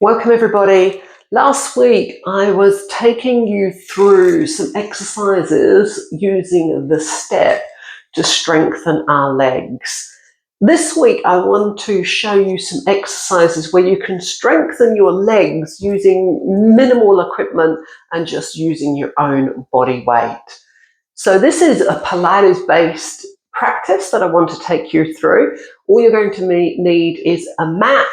Welcome everybody. Last week I was taking you through some exercises using the step to strengthen our legs. This week I want to show you some exercises where you can strengthen your legs using minimal equipment and just using your own body weight. So this is a Pilates based practice that I want to take you through. All you're going to need is a mat.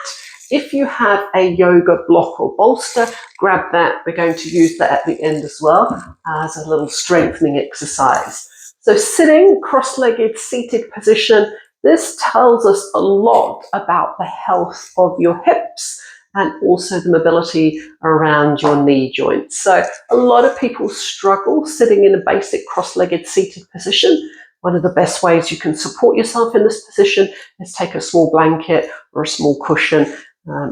If you have a yoga block or bolster, grab that. We're going to use that at the end as well as a little strengthening exercise. So sitting, cross-legged, seated position, this tells us a lot about the health of your hips and also the mobility around your knee joints. So a lot of people struggle sitting in a basic cross-legged seated position. One of the best ways you can support yourself in this position is take a small blanket or a small cushion,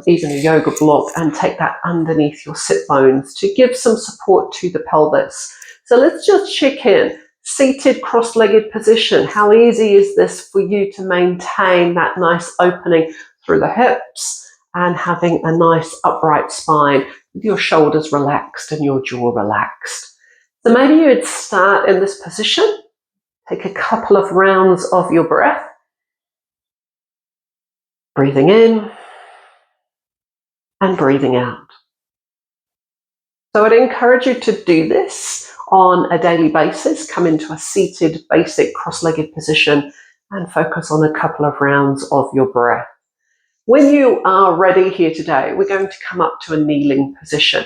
even a yoga block, and take that underneath your sit bones to give some support to the pelvis. So let's just check in. Seated cross-legged position. How easy is this for you to maintain that nice opening through the hips and having a nice upright spine with your shoulders relaxed and your jaw relaxed? So maybe you would start in this position. Take a couple of rounds of your breath. Breathing in and breathing out. So I'd encourage you to do this on a daily basis. Come into a seated, basic, cross-legged position and focus on a couple of rounds of your breath. When you are ready here today, we're going to come up to a kneeling position.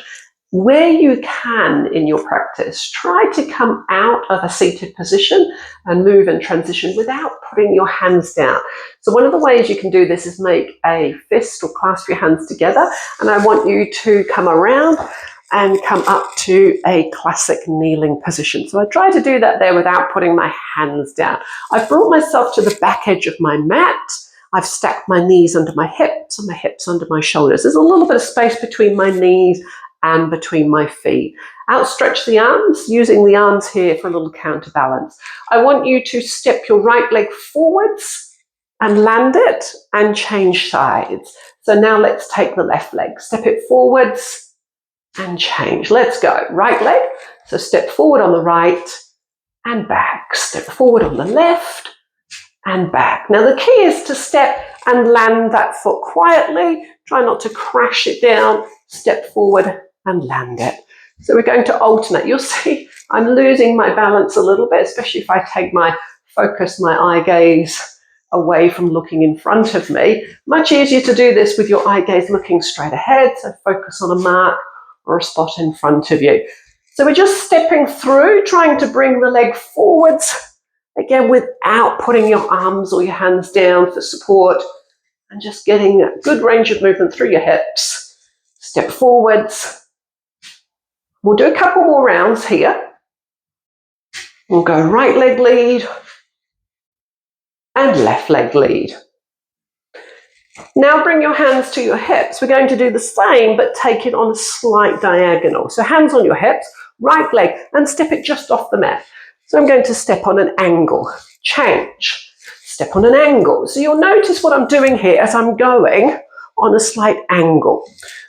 Where you can in your practice, try to come out of a seated position and move and transition without putting your hands down. So one of the ways you can do this is make a fist or clasp your hands together, and I want you to come around and come up to a classic kneeling position. So I try to do that there without putting my hands down. I've brought myself to the back edge of my mat. I've stacked my knees under my hips and my hips under my shoulders. There's a little bit of space between my knees and between my feet. Outstretch the arms, using the arms here for a little counterbalance. I want you to step your right leg forwards and land it and change sides. So now let's take the left leg. Step it forwards and change. Let's go. Right leg. So step forward on the right and back. Step forward on the left and back. Now the key is to step and land that foot quietly. Try not to crash it down. Step forward and land it. So we're going to alternate. You'll see I'm losing my balance a little bit, especially if I take my focus, my eye gaze away from looking in front of me. Much easier to do this with your eye gaze looking straight ahead. So focus on a mark or a spot in front of you. So we're just stepping through, trying to bring the leg forwards, again, without putting your arms or your hands down for support, and just getting a good range of movement through your hips. Step forwards. We'll do a couple more rounds here. We'll go right leg lead and left leg lead. Now bring your hands to your hips. We're going to do the same, but take it on a slight diagonal. So hands on your hips, right leg, and step it just off the mat. So I'm going to step on an angle. Change. Step on an angle. So you'll notice what I'm doing here as I'm going on a slight angle.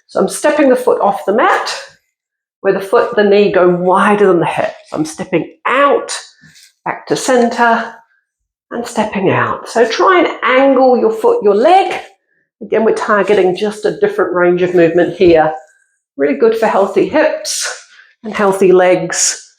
So I'm stepping the foot off the mat, where the knee go wider than the hips. I'm stepping out, back to center, and stepping out. So try and angle your foot, your leg. Again, we're targeting just a different range of movement here. Really good for healthy hips and healthy legs.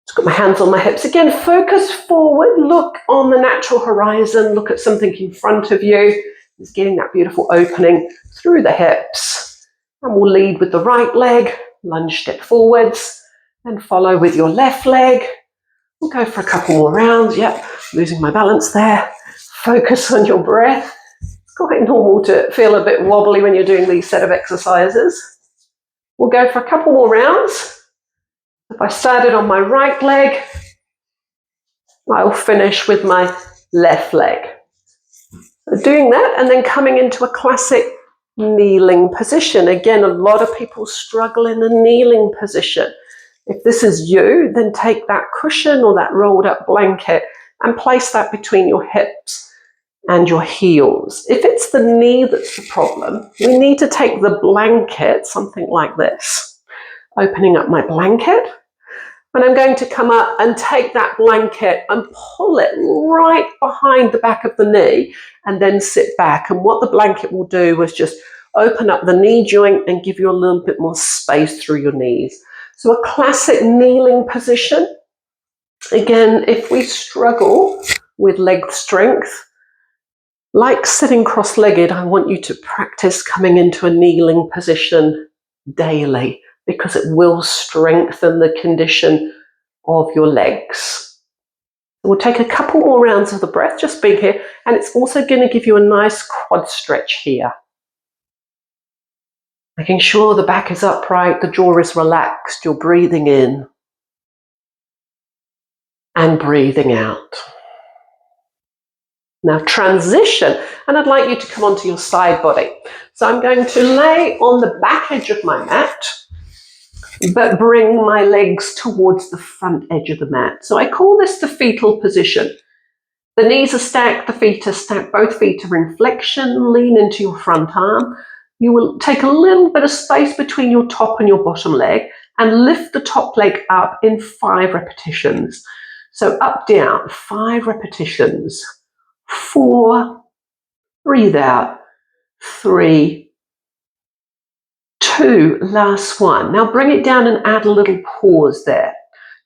Just got my hands on my hips. Again, focus forward, look on the natural horizon, look at something in front of you. Just getting that beautiful opening through the hips. And we'll lead with the right leg, lunge step forwards, and follow with your left leg. We'll go for a couple more rounds. Yep, losing my balance there. Focus on your breath. It's quite normal to feel a bit wobbly when you're doing these set of exercises. We'll go for a couple more rounds. If I started on my right leg, I'll finish with my left leg. So doing that and then coming into a classic kneeling position. Again, a lot of people struggle in the kneeling position. If this is you, then take that cushion or that rolled up blanket and place that between your hips. and your heels. If it's the knee that's the problem, we need to take the blanket, something like this, opening up my blanket. And I'm going to come up and take that blanket and pull it right behind the back of the knee and then sit back. And what the blanket will do is just open up the knee joint and give you a little bit more space through your knees. So a classic kneeling position. Again, if we struggle with leg strength, like sitting cross-legged, I want you to practice coming into a kneeling position daily, because it will strengthen the condition of your legs. We'll take a couple more rounds of the breath, just being here, and it's also going to give you a nice quad stretch here. Making sure the back is upright, the jaw is relaxed, you're breathing in and breathing out. Now transition, and I'd like you to come onto your side body. So I'm going to lay on the back edge of my mat, but bring my legs towards the front edge of the mat. So I call this the fetal position. The knees are stacked, the feet are stacked, both feet are in flexion, lean into your front arm. You will take a little bit of space between your top and your bottom leg and lift the top leg up in 5 repetitions. So up, down, 5 repetitions. 4, breathe out, 3, 2, last one. Now bring it down and add a little pause there.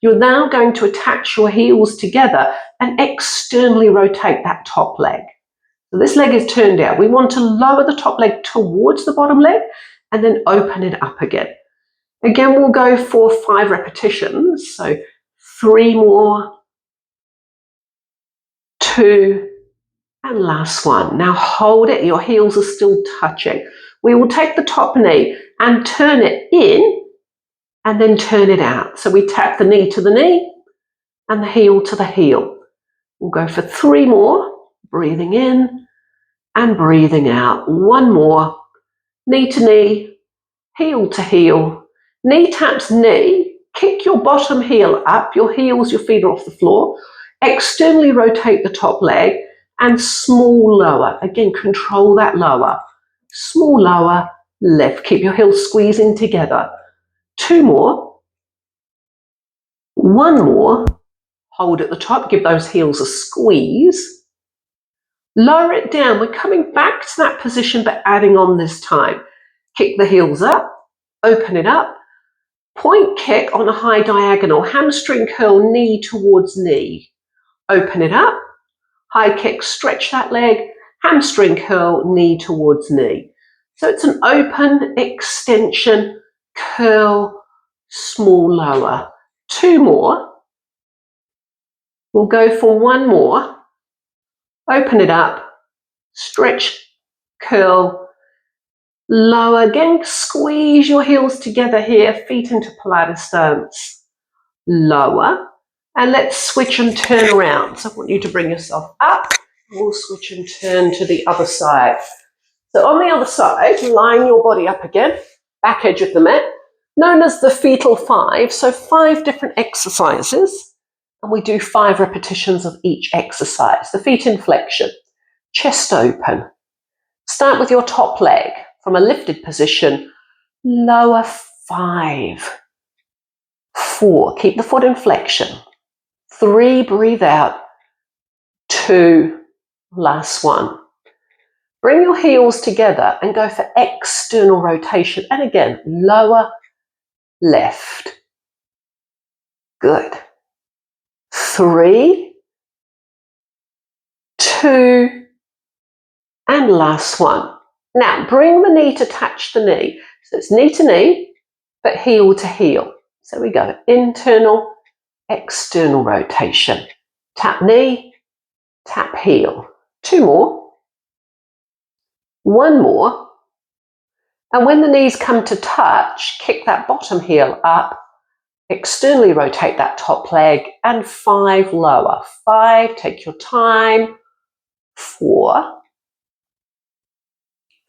You're now going to attach your heels together and externally rotate that top leg. So this leg is turned out. We want to lower the top leg towards the bottom leg and then open it up again. Again, we'll go for 5 repetitions. So 3 more, 2, and last one. Now hold it, your heels are still touching. We will take the top knee and turn it in and then turn it out. So we tap the knee to the knee and the heel to the heel. We'll go for 3 more, breathing in and breathing out. 1 more, knee to knee, heel to heel. Knee taps knee, kick your bottom heel up, your heels, your feet are off the floor. Externally rotate the top leg and small lower. Again, control that lower. Small lower, lift. Keep your heels squeezing together. 2 more. 1 more. Hold at the top. Give those heels a squeeze. Lower it down. We're coming back to that position, but adding on this time. Kick the heels up. Open it up. Point kick on a high diagonal. Hamstring curl, knee towards knee. Open it up. High kick, stretch that leg, hamstring curl, knee towards knee. So it's an open extension, curl, small lower. 2 more. We'll go for 1 more. Open it up, stretch, curl, lower. Again, squeeze your heels together here, feet into Pilates stance. Lower. And let's switch and turn around. So I want you to bring yourself up. We'll switch and turn to the other side. So on the other side, line your body up again, back edge of the mat, known as the fetal 5. So 5 different exercises, and we do 5 repetitions of each exercise. The feet in flexion, chest open. Start with your top leg from a lifted position, lower 5, 4, keep the foot in flexion. 3, breathe out. 2, last one. Bring your heels together and go for external rotation. And again, lower, left. Good. 3, 2, and last one. Now, bring the knee to touch the knee. So it's knee to knee, but heel to heel. So we go internal, external rotation. Tap knee, tap heel. 2 more. 1 more. And when the knees come to touch, kick that bottom heel up, externally rotate that top leg, and 5 lower. 5, take your time. 4,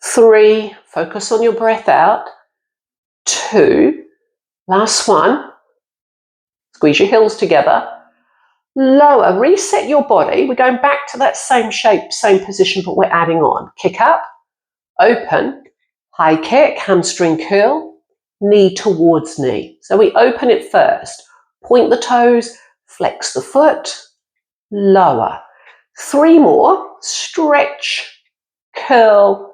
3, focus on your breath out. 2, last one. Squeeze your heels together. lower, reset your body. We're going back to that same shape, same position, but we're adding on. Kick up, open, high kick, hamstring curl, knee towards knee. So we open it first. Point the toes, flex the foot, lower. 3 more, stretch, curl.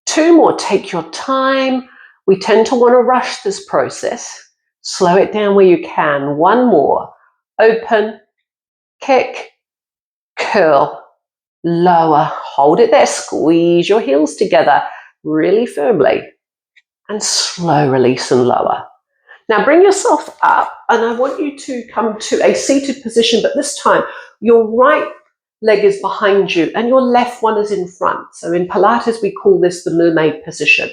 2 more, take your time. We tend to want to rush this process. Slow it down where you can. 1 more, open, kick, curl, lower. Hold it there, squeeze your heels together really firmly and slow release and lower. Now bring yourself up and I want you to come to a seated position, but this time your right leg is behind you and your left one is in front. So in Pilates, we call this the mermaid position.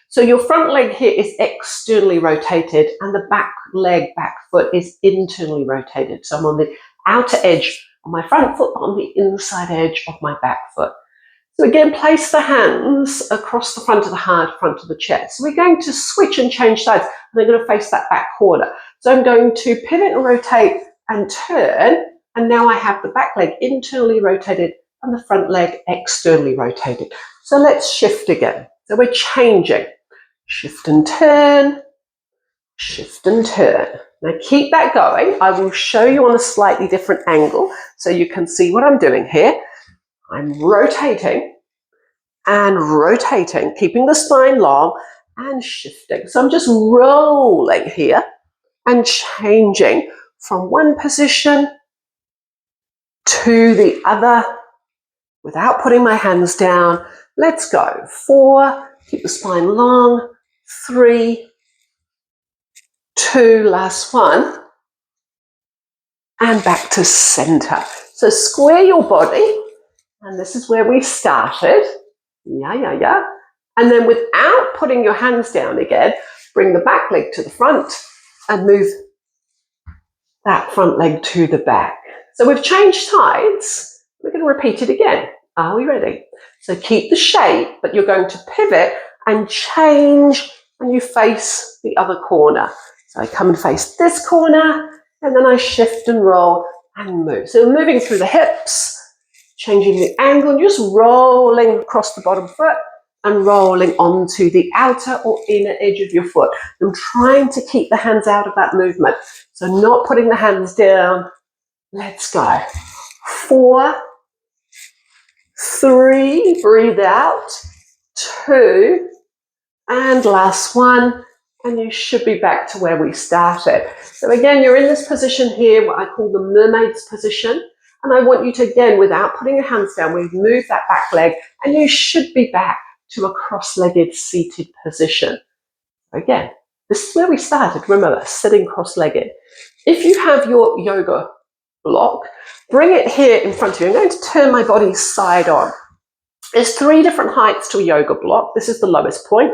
So your front leg here is externally rotated and the back leg, back foot is internally rotated. So I'm on the outer edge of my front foot, on the inside edge of my back foot. So again, place the hands across the front of the heart, front of the chest. So we're going to switch and change sides, and they're going to face that back corner. So I'm going to pivot and rotate and turn, and now I have the back leg internally rotated and the front leg externally rotated. So let's shift again. So we're changing. Shift and turn, shift and turn. Now keep that going. I will show you on a slightly different angle so you can see what I'm doing here. I'm rotating and rotating, keeping the spine long and shifting. So I'm just rolling here and changing from one position to the other without putting my hands down. Let's go. 4, keep the spine long. 3, 2, last one. And back to center. So square your body. And this is where we started. Yeah. And then without putting your hands down again, bring the back leg to the front and move that front leg to the back. So we've changed sides. We're going to repeat it again. Are we ready? So keep the shape, but you're going to pivot and change when you face the other corner. So I come and face this corner, and then I shift and roll and move. So moving through the hips, changing the angle and just rolling across the bottom foot and rolling onto the outer or inner edge of your foot. I'm trying to keep the hands out of that movement. So not putting the hands down. Let's go. 4, 3, breathe out. 2, and last one. And you should be back to where we started. So again, you're in this position here, what I call the mermaid's position. And I want you to, again, without putting your hands down, we've moved that back leg and you should be back to a cross-legged seated position. Again, this is where we started. Remember, sitting cross-legged. If you have your yoga block, bring it here in front of you. I'm going to turn my body side on. There's 3 different heights to a yoga block. This is the lowest point.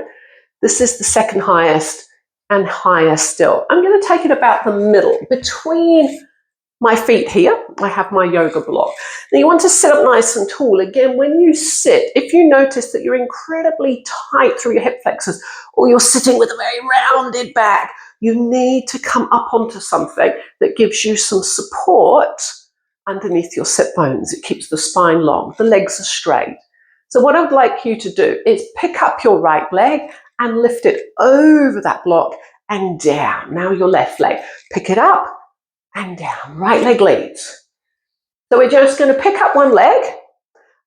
This is the second highest and higher still. I'm going to take it about the middle between my feet here. I have my yoga block. Now you want to sit up nice and tall. Again, when you sit, if you notice that you're incredibly tight through your hip flexors or you're sitting with a very rounded back, you need to come up onto something that gives you some support underneath your sit bones. It keeps the spine long, the legs are straight. So what I would like you to do is pick up your right leg and lift it over that block and down. Now your left leg, pick it up and down, right leg leads. So we're just going to pick up one leg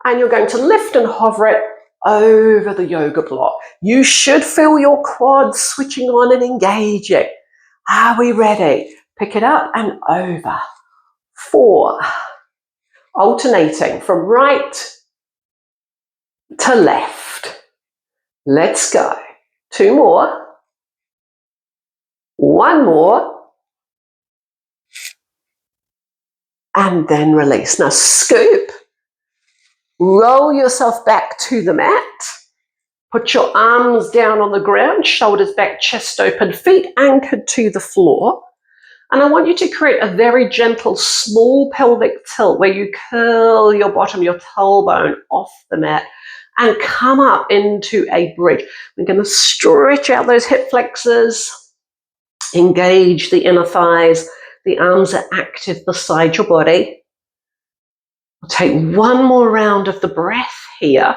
and you're going to lift and hover it over the yoga block. You should feel your quads switching on and engaging. Are we ready? Pick it up and over. 4, alternating from right to left. Let's go. 2 more. 1 more. And then release. Now scoop, roll yourself back to the mat, put your arms down on the ground, shoulders back, chest open, feet anchored to the floor. And I want you to create a very gentle, small pelvic tilt where you curl your bottom, your tailbone off the mat and come up into a bridge. We're going to stretch out those hip flexors, engage the inner thighs, The arms are active beside your body. We'll take one more round of the breath here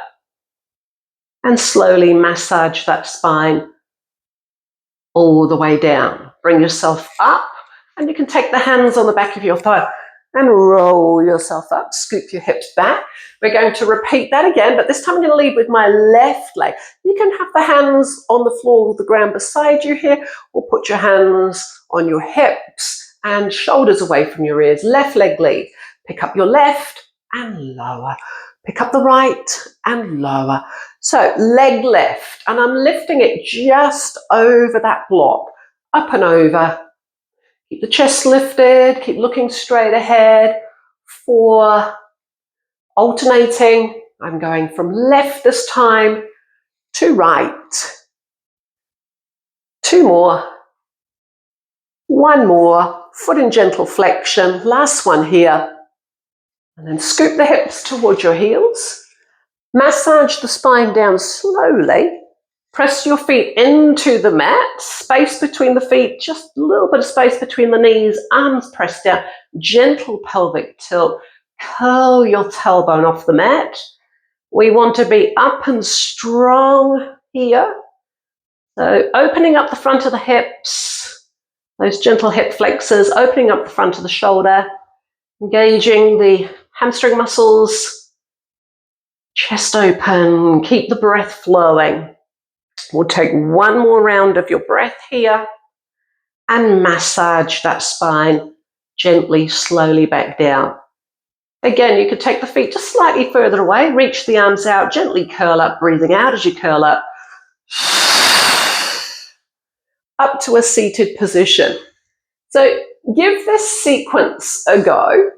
and slowly massage that spine all the way down. Bring yourself up, and you can take the hands on the back of your thigh and roll yourself up, scoop your hips back. We're going to repeat that again, but this time I'm going to lead with my left leg. You can have the hands on the floor or the ground beside you here, or put your hands on your hips and shoulders away from your ears. Left leg lead. Pick up your left and lower. Pick up the right and lower. So leg left, and I'm lifting it just over that block, up and over. Keep the chest lifted, keep looking straight ahead. 4, alternating. I'm going from left this time to right. 2 more. 1 more. Foot in gentle flexion. Last one here. And then scoop the hips towards your heels. Massage the spine down slowly. Press your feet into the mat. Space between the feet, just a little bit of space between the knees. Arms pressed down. Gentle pelvic tilt. Curl your tailbone off the mat. We want to be up and strong here. So opening up the front of the hips. Those gentle hip flexors. Opening up the front of the shoulder. Engaging the hamstring muscles, chest open, keep the breath flowing. We'll take 1 more round of your breath here and massage that spine gently, slowly back down. Again, you could take the feet just slightly further away, reach the arms out, gently curl up, breathing out as you curl up. Up to a seated position. So give this sequence a go.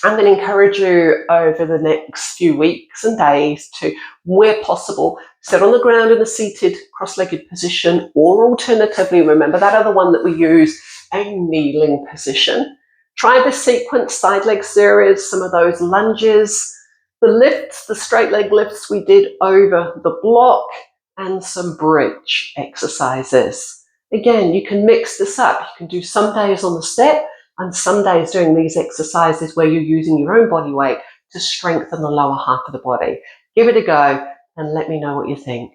I'm going to encourage you over the next few weeks and days to, where possible, sit on the ground in a seated cross-legged position, or alternatively, remember that other one that we use, a kneeling position. Try this sequence, side leg series, some of those lunges, the lifts, the straight leg lifts we did over the block, and some bridge exercises. Again, you can mix this up. You can do some days on the step, and some days doing these exercises where you're using your own body weight to strengthen the lower half of the body. Give it a go and let me know what you think.